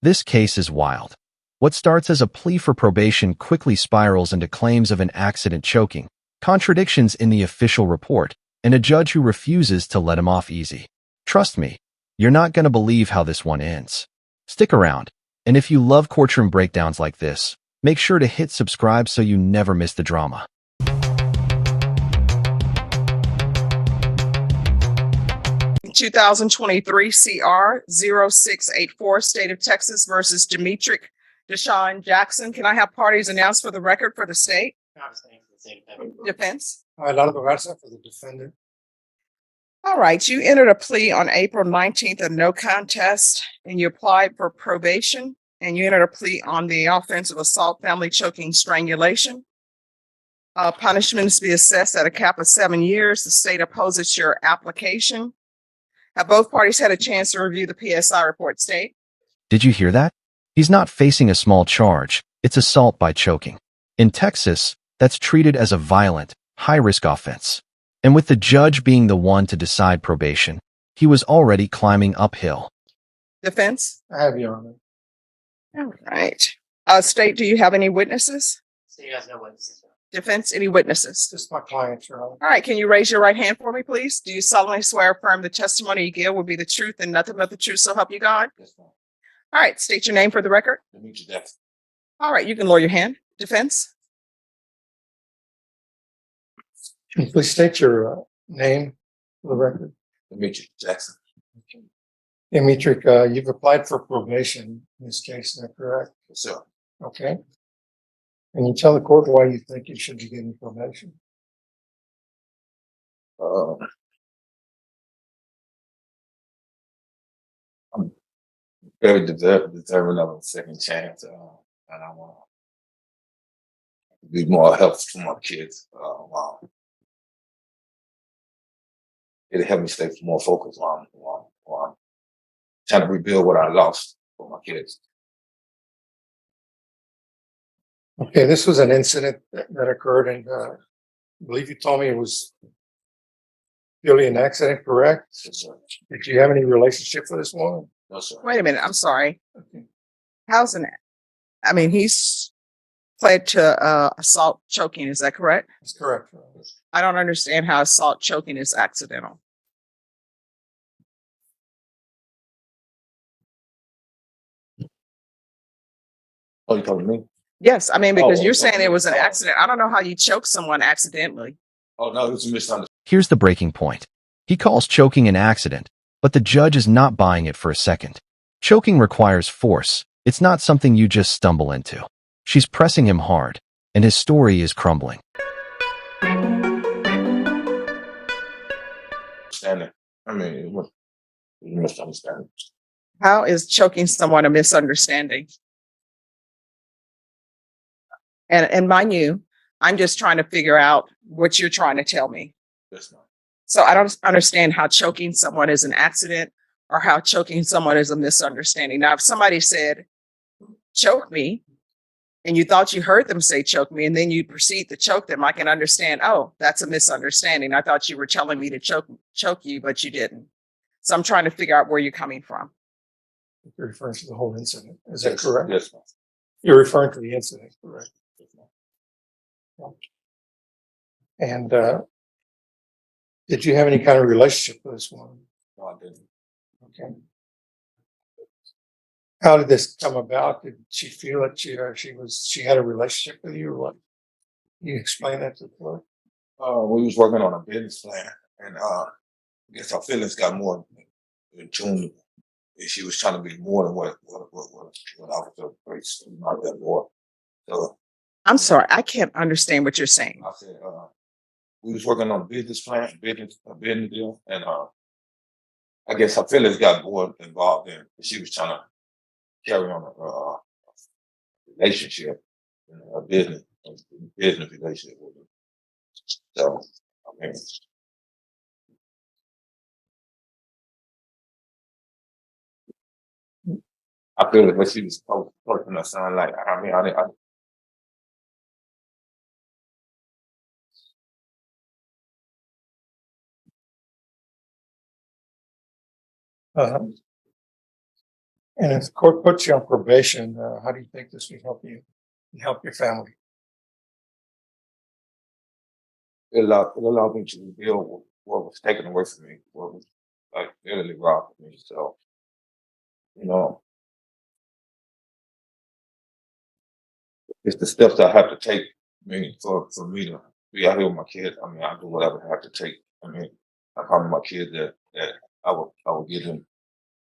This case is wild. What starts as a plea for probation quickly spirals into claims of an accident choking, contradictions in the official report, and a judge who refuses to let him off easy. Trust me, you're not going to believe how this one ends. Stick around, and if you love courtroom breakdowns like this, make sure to hit subscribe so you never miss the drama. 2023 CR 0684, State of Texas versus Demetric Deshaun Jackson. Can I have parties announced for the record for the state? Defense. Lalo Garza for the defendant. All right. You entered a plea on April 19th of no contest, and you applied for probation, and you entered a plea on the offense of assault, family choking, strangulation. Punishment is to be assessed at a cap of 7 years. The state opposes your application. Have both parties had a chance to review the PSI report, state? Did you hear that? He's not facing a small charge. It's assault by choking. In Texas, that's treated as a violent, high-risk offense. And with the judge being the one to decide probation, he was already climbing uphill. Defense? I have your honor. All right. State, do you have any witnesses? State has no witnesses. Defense, any witnesses? Just my client, your honor. All right. Can you raise your right hand for me, please? Do you solemnly swear or affirm the testimony you give will be the truth and nothing but the truth, so help you God? Yes, ma'am. All right. State your name for the record. Demetric Jackson. All right. You can lower your hand. Defense? Can you please state your name for the record? Demetric Jackson. Demetric, you've applied for probation in this case, is that correct? Yes, sir. Okay. Can you tell the court why you think you should be getting probation? I'm very deserving of a second chance, and I want to be more helpful to my kids. It'll help me stay more focused on trying to rebuild what I lost for my kids. Okay, this was an incident that occurred, and I believe you told me it was purely an accident, correct? Yes, sir. Did you have any relationship with this woman? No, sir. Wait a minute. I'm sorry. Okay. How's an I mean, he's pled to assault choking. Is that correct? That's correct, your honor. I don't understand how assault choking is accidental. Oh, you talking to me? Yes. I mean, because Oh, you're saying okay. it was an accident. I don't know how you choke someone accidentally. Oh, no, it was a misunderstanding. Here's the breaking point. He calls choking an accident, but the judge is not buying it for a second. Choking requires force. It's not something you just stumble into. She's pressing him hard, and his story is crumbling. I mean, it was a misunderstanding. How is choking someone a misunderstanding? And mind you, I'm just trying to figure out what you're trying to tell me. Yes, ma'am. So I don't understand how choking someone is an accident or how choking someone is a misunderstanding. Now, if somebody said, choke me, and you thought you heard them say choke me, and then you proceed to choke them, I can understand, oh, that's a misunderstanding. I thought you were telling me to choke you, but you didn't. So I'm trying to figure out where you're coming from. You're referring to the whole incident. Is that correct? Yes, ma'am. You're referring to the incident, correct? Yes, ma'am. And did you have any kind of relationship with this woman? No, I didn't. Okay. How did this come about? Did she feel that she had a relationship with you, or what? Can you explain that to the court? We was working on a business plan, and I guess our feelings got more in tune. And she was trying to be more than what Officer Grace, not that more. So I'm sorry, I can't understand what you're saying. I said, we was working on a business plan, a business deal, and I guess her feelings got more involved in. She was trying to carry on a relationship, a business relationship with him. So, I mean, I feel like what she was talking to sound like, I mean, And if the court puts you on probation, how do you think this will help your family? It allowed me to rebuild what was taken away from me, what was like literally robbed from me. So, you know, it's the steps I have to take. I mean, for me to be out here with my kids. I mean, I do whatever I have to take. I mean, I promise my kids that I will give them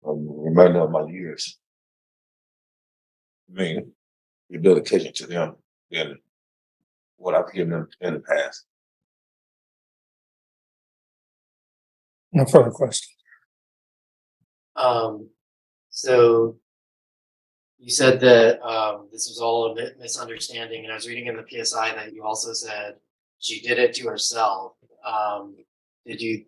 the remainder of my years. I mean, rehabilitation to them than what I've given them in the past. No further questions. So you said that this was all a misunderstanding, and I was reading in the PSI that you also said she did it to herself. Did you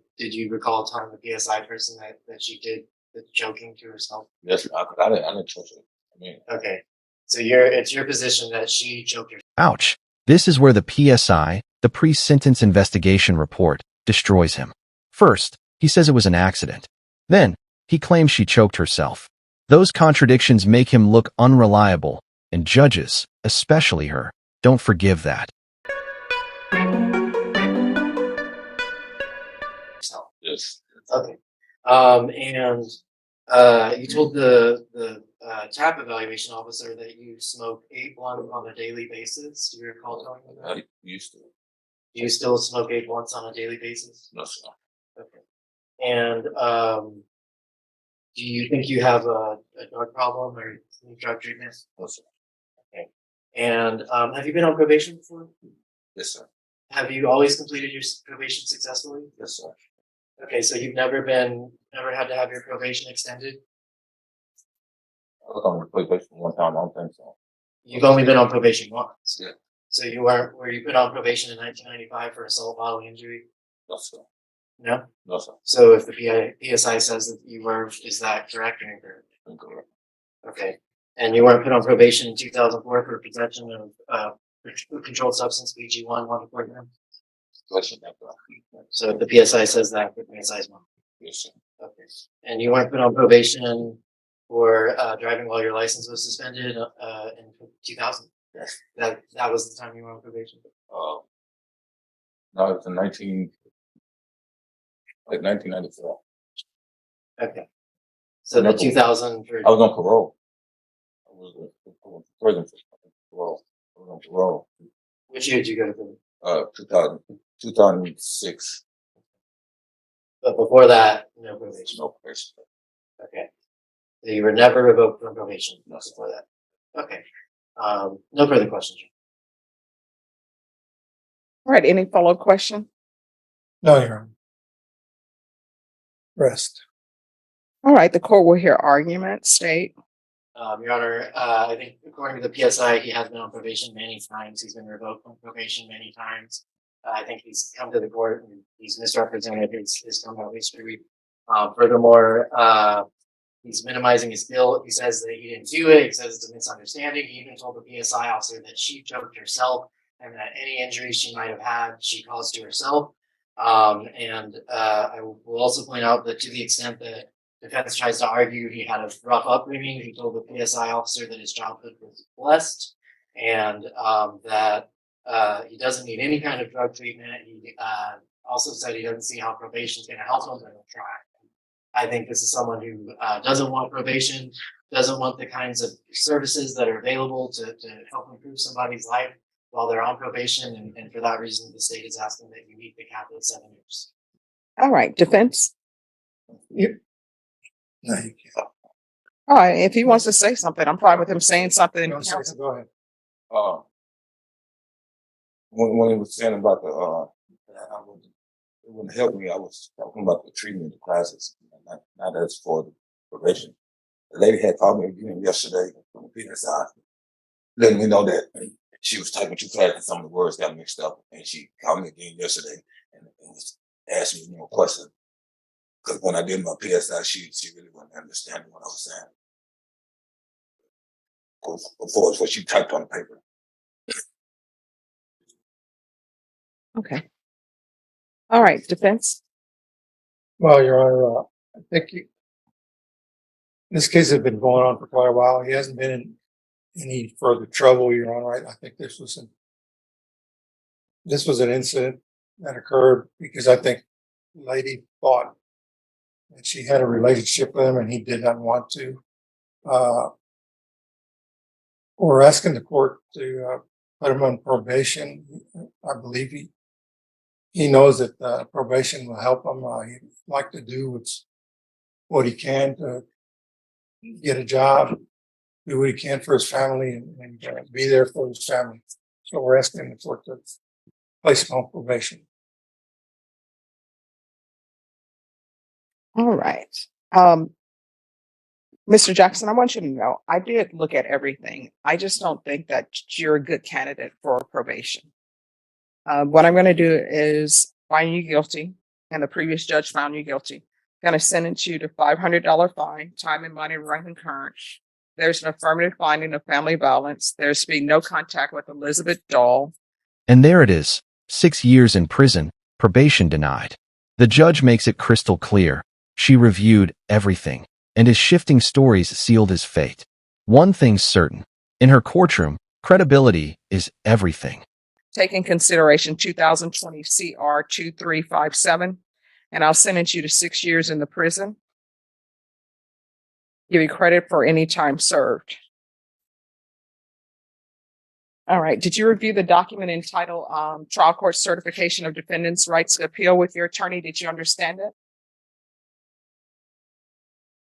recall telling the PSI person that she did the choking to herself? Yes, I didn't trust it. I mean, Okay, so it's your position that she choked herself. Ouch. This is where the PSI, the pre-sentence investigation report, destroys him. First, he says it was an accident. Then, he claims she choked herself. Those contradictions make him look unreliable, and judges, especially her, don't forgive that. yes, Okay. And you told the TAP evaluation officer that you smoke 8 blunts on a daily basis. Do you recall telling me that? I used to. Do you still smoke 8 blunts on a daily basis? No, sir. Okay. And do you think you have a drug problem or any drug treatment? No, sir. Okay. And have you been on probation before? Yes, sir. Have you always completed your probation successfully? Yes, sir. Okay, so you've never had to have your probation extended? I was on probation one time. I don't think so. You've only been on probation once. Yeah. So were you put on probation in 1995 for assault bodily injury? No, sir. No? No, sir. So if the PSI says that you were, is that correct or incorrect? Incorrect. Okay. And you weren't put on probation in 2004 for possession of controlled substance BG1 1 to 4 grams? Question that. So if the PSI says that, the PSI is wrong. Yes, sir. Okay. And you weren't put on probation for driving while your license was suspended in 2000? Yes. That was the time you were on probation? No, it was in 1994. Okay. So the 2000 for I was on parole. I was in prison for parole. I was on parole. which year did you go to prison? 2006. But before that, no probation. No probation. Okay. So you were never revoked from probation No, before that. Okay. No further questions. All right, any follow-up question? No, Your Honor. Rest. All right, the court will hear argument. State. Your Honor, I think according to the PSI, he has been on probation many times. He's been revoked from probation many times. I think he's come to the court and he's misrepresented his criminal history. Furthermore, he's minimizing his guilt. He says that he didn't do it. He says it's a misunderstanding. He even told the PSI officer that she choked herself and that any injuries she might have had, she caused to herself. And I will also point out that to the extent that defense tries to argue he had a rough upbringing, he told the PSI officer that his childhood was blessed and that he doesn't need any kind of drug treatment. He also said he doesn't see how probation is going to help him, but he'll try. I think this is someone who doesn't want probation, doesn't want the kinds of services that are available to help improve somebody's life while they're on probation. And for that reason, the state is asking that you meet the cap of 7 years. All right, defense. You, no, you can't. All right, if he wants to say something, I'm fine with him saying something. Go ahead. When he was saying about it wouldn't help me. I was talking about the treatment, the classes, not as for the probation. The lady had called me again yesterday from the PSI, letting me know that she was typing too fast and some of the words got mixed up. And she called me again yesterday and was asking me more questions. Because when I did my PSI, she really wasn't understanding what I was saying. Before what she typed on the paper. Okay. All right, defense. Well, Your Honor, I think This case has been going on for quite a while. He hasn't been in any further trouble, Your Honor. I think this was an incident that occurred because I think the lady thought that she had a relationship with him and he did not want to. We're asking the court to put him on probation. I believe he knows that probation will help him. He'd like to do what he can to get a job, do what he can for his family, and be there for his family. So we're asking the court to place him on probation. All right. Mr. Jackson, I want you to know, I did look at everything. I just don't think that you're a good candidate for probation. What I'm going to do is find you guilty, and the previous judge found you guilty. Going to sentence you to $500 fine, time and money run concurrent. There's an affirmative finding of family violence. There's to be no contact with Elizabeth Dahl. And there it is, 6 years in prison, probation denied. The judge makes it crystal clear. She reviewed everything, and his shifting stories sealed his fate. One thing's certain. In her courtroom, credibility is everything. Take in consideration 2020 CR 2357, and I'll sentence you to 6 years in the prison. Give you credit for any time served. All right. Did you review the document entitled Trial Court Certification of Defendant's Rights to Appeal with your attorney? Did you understand it?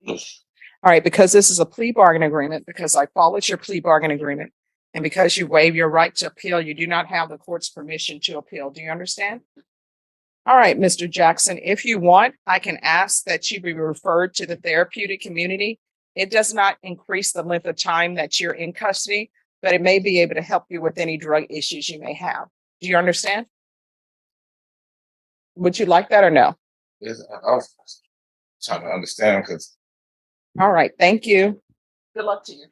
Yes. All right. Because this is a plea bargain agreement, because I followed your plea bargain agreement, and because you waive your right to appeal, you do not have the court's permission to appeal. Do you understand? All right, Mr. Jackson, if you want, I can ask that you be referred to the therapeutic community. It does not increase the length of time that you're in custody, but it may be able to help you with any drug issues you may have. Do you understand? Would you like that or no? Yes, I was trying to understand because All right, thank you. Good luck to you.